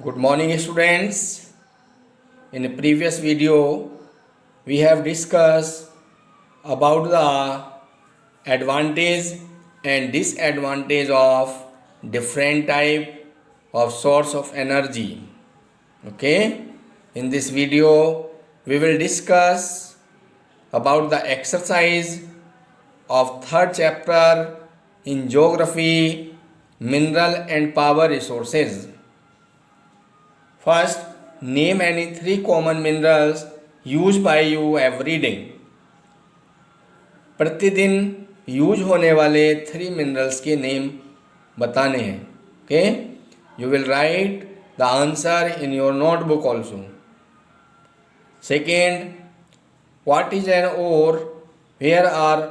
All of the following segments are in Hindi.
Good morning, students. In the previous video, we have discussed about the advantage and disadvantage of different type of source of energy. Okay. In this video, we will discuss about the exercise of third chapter in geography, mineral and power resources. First, name any three common minerals used by you every day. प्रतिदिन यूज होने वाले थ्री मिनरल्स के नेम बताने हैं. Okay, you will write the answer in your notebook also. Second, what is an ore? Where are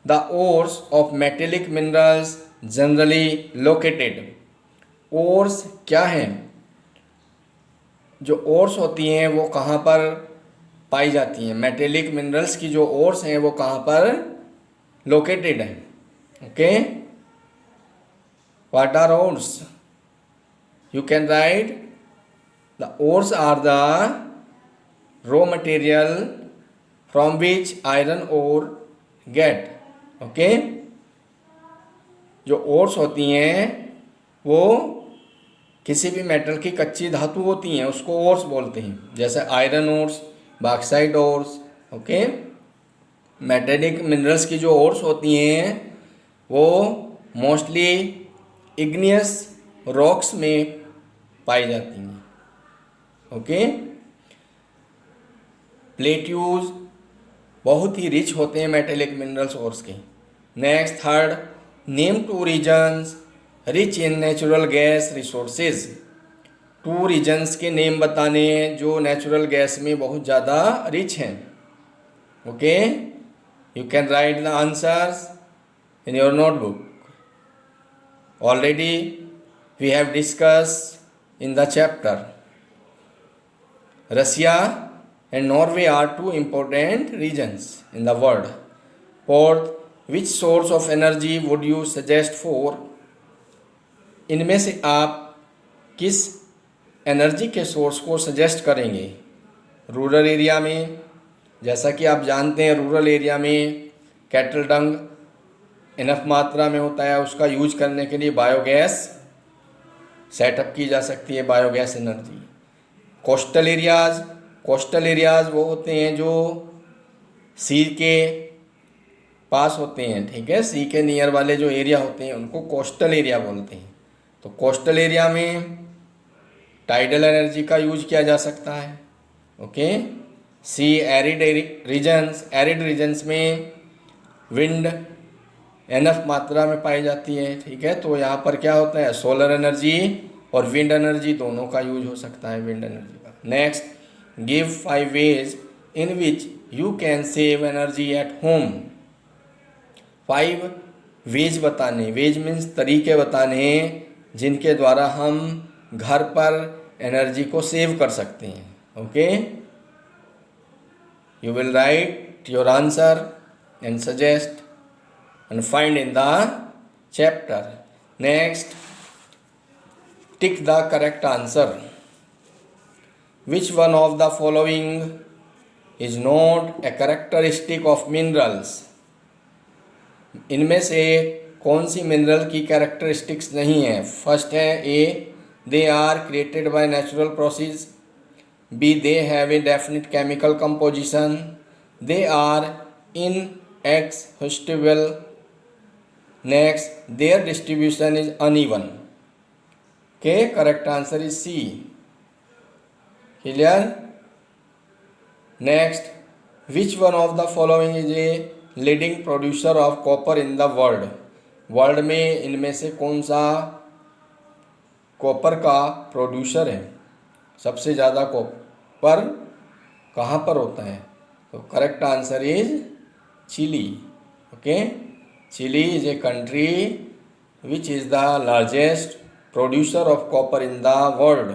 the ores of metallic minerals generally located? Ores क्या हैं? जो ओर्स होती हैं वो कहाँ पर पाई जाती हैं? मेटेलिक मिनरल्स की जो ओर्स हैं वो कहाँ पर लोकेटेड हैं? Okay, what are ores? You can write the ores are the raw material from which iron ore get. Okay, जो ओर्स होती हैं वो किसी भी मेटल की कच्ची धातु होती हैं, उसको ओर्स बोलते हैं. जैसे iron ores, bauxite ores. Okay, metallic minerals की जो ओर्स होती हैं वो मोस्टली इग्नियस रॉक्स में पाई जाती हैं. ओके, प्लेट्यूज बहुत ही रिच होते हैं मेटेलिक मिनरल्स ओर्स के. Next, third, name two reasons rich in natural gas resources. Two reasons के नेम बताने हैं जो नेचुरल गैस में बहुत ज़्यादा रिच हैं. Okay, you can write the answers in your notebook. Already we have discuss in the chapter. Russia and Norway are two important regions in the world. Fourth, which source of energy would you suggest for? इनमें से आप किस एनर्जी के सोर्स को सजेस्ट करेंगे? रूरल एरिया में, जैसा कि आप जानते हैं रूरल एरिया में कैटल डंग इनफ मात्रा में होता है, उसका यूज करने के लिए बायोगैस सेटअप की जा सकती है, बायोगैस एनर्जी. कोस्टल एरियाज़ वो होते हैं जो सी के पास होते हैं. ठीक है, सी के नियर वाले जो एरिया होते हैं उनको कोस्टल एरिया बोलते हैं. तो कोस्टल एरिया में टाइडल एनर्जी का यूज किया जा सकता है. ओके, सी एरिड रीजन्स में विंड एनफ मात्रा में पाई जाती है. ठीक है, तो यहाँ पर क्या होता है, सोलर एनर्जी और विंड एनर्जी दोनों का यूज हो सकता है, विंड एनर्जी का. Next, give 5 ways in which you can save energy at home. 5 ways बताने, वेज मीन्स तरीके बताने जिनके द्वारा हम घर पर एनर्जी को सेव कर सकते हैं. Okay, you will right your answer and suggest and find in the chapter. Next, tick the correct answer. Which one of the following is not a characteristic of minerals? इनमें से कौन सी मिनरल की कैरेक्टरिस्टिक्स नहीं है? फर्स्ट है A, they are created by natural process. B, they have a definite chemical composition. They are inexhaustible. Next, their distribution is uneven. के correct answer is C. Clear? Next, which one of the following is a leading producer of copper in the world? World में इनमें से कौन सा कॉपर का प्रोड्यूसर है? सबसे ज़्यादा कॉपर कहाँ पर होता है? तो correct answer is Chile. Okay, Chile is a country which is the largest producer of copper in the world.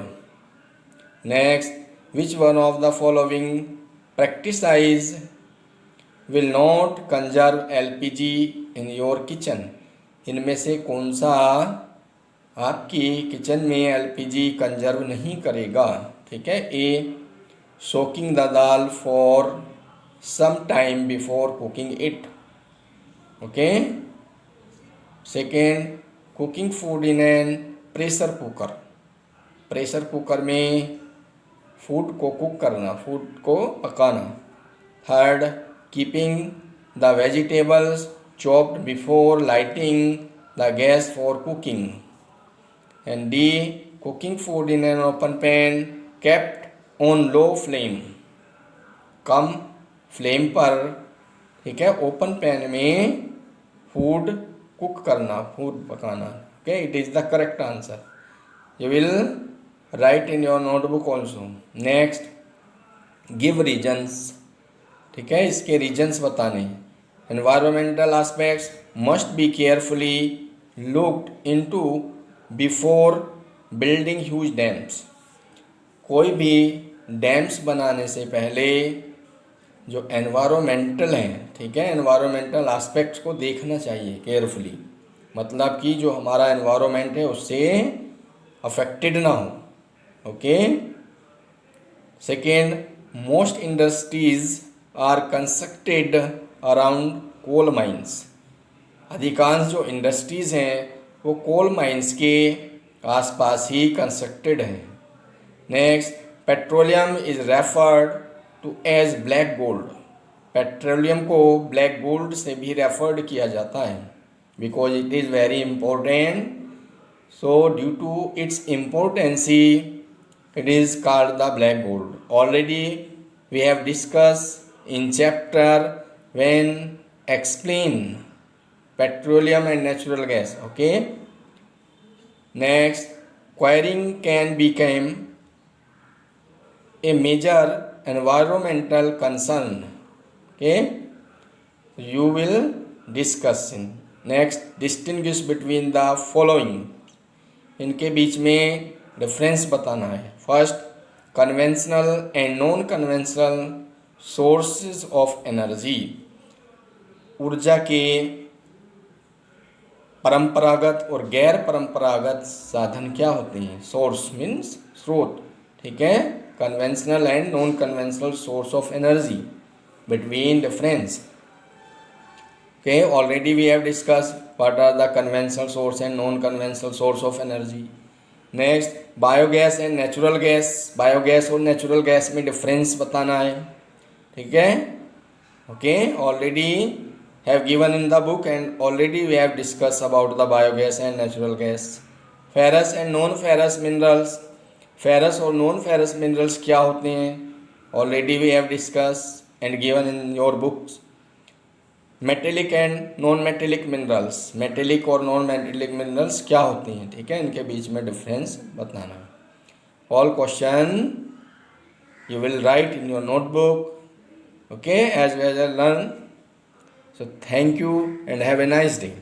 Next, which one of the following practices will not conserve LPG in your kitchen? इनमें से कौन सा आपकी किचन में एलपीजी कंजर्व नहीं करेगा। ठीक है। A, soaking the dal for some time before cooking it. Okay. Second, cooking food in an pressure cooker. Pressure cooker में फूड को कुक करना, फूड को पकाना। Third, keeping the vegetables chopped before lighting the gas for cooking. And D, cooking food in an open pan kept on low flame. कम फ्लेम पर, ठीक है, ओपन पैन में फूड कुक करना, फूड पकाना। Okay, it is the correct answer. You will write in your notebook also. Next, give reasons. ठीक है, इसके रीजन्स बताने। Environmental aspects must be carefully looked into before building huge dams. कोई भी डैम्स बनाने से पहले जो एनवायरमेंटल हैं, ठीक है, एनवायरमेंटल एस्पेक्ट्स को देखना चाहिए केयरफुली। मतलब कि जो हमारा एनवायरमेंट है उससे अफेक्टेड ना हो। Okay. Second, most industries are constructed around coal mines. अधिकांश जो इंडस्ट्रीज हैं वो कोल माइंस के आसपास ही कंस्ट्रक्टेड हैं। Next, petroleum is referred to as black gold. Petroleum को ब्लैक गोल्ड से भी रेफर्ड किया जाता है because it is very important. So due to its importancy it is called the black gold. Already we have discussed in chapter when explain petroleum and natural gas. Okay. Next, quarrying can become a major environmental concern. Okay, you will discuss in next. Distinguish between the following. इनके बीच में डिफरेंस बताना है। First, conventional and non conventional sources of energy. ऊर्जा के परंपरागत और गैर परंपरागत साधन क्या होते हैं? सोर्स मीन्स स्रोत। ठीक है, conventional and non conventional source of energy, between difference. Okay, already we have discussed what are the conventional source and non-conventional source of energy. Next, biogas and natural gas. Biogas और नेचुरल गैस में डिफरेंस बताना है। ठीक है। Okay, already have given in the book and already we have discuss about the biogas and natural gas. Ferrous and non ferrous minerals. Ferrous और नॉन फेरस मिनरल्स क्या होते हैं? Already we have discuss and given in your books. Metallic and non metallic minerals. Metallic और नॉन मेटेलिक मिनरल्स क्या होती हैं? ठीक है, इनके बीच में डिफरेंस बताना। All question you will write in your notebook, okay, as well as learn. So thank you and have a nice day.